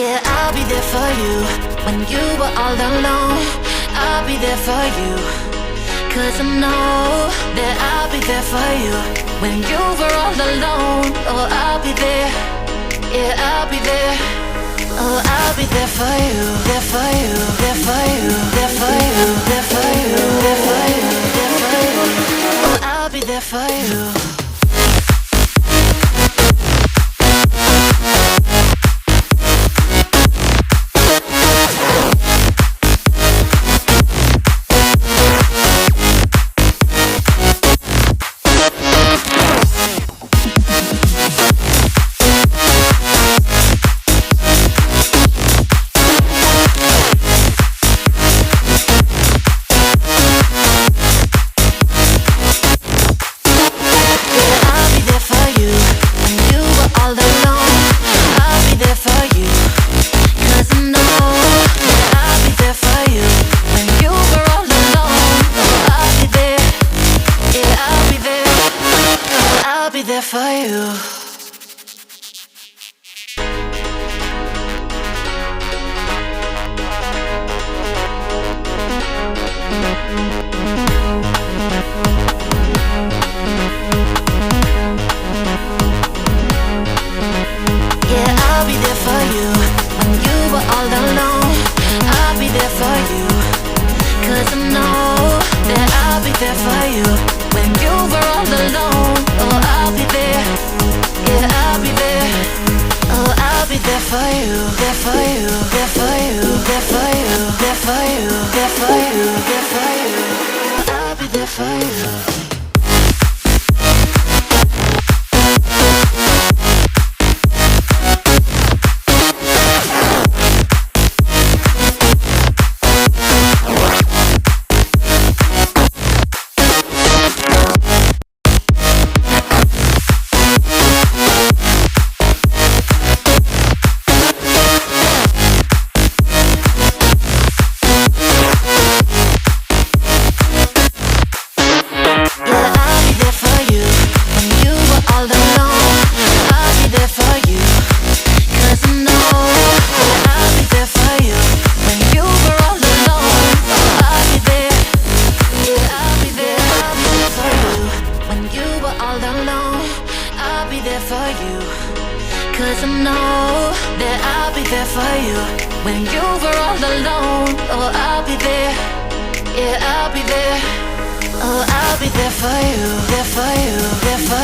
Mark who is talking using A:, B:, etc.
A: Yeah, I'll be there for you when you were all alone. I'll be there for you, 'cause I know that I'll be there for you when you were all alone. Oh, I'll be there. Yeah, I'll be there. Oh, I'll be there for you, there for you, there for you, there for you, there for you, there for you, there for you. Oh, I'll be there for you. For you. Yeah, I'll be there for you when you were all alone. I'll be there for you, 'cause I know that I'll be there for you when you were all alone. Oh, I'll be there. Yeah, I'll be there. Oh, I'll be there for you, there for you, there for you, there for you, there for you, there for you, there for you. I'll be there for you. For you, 'cause I know that I'll be there for you when you were all alone. Oh, I'll be there. Yeah, I'll be there. Oh, I'll be there for you, there for you, there for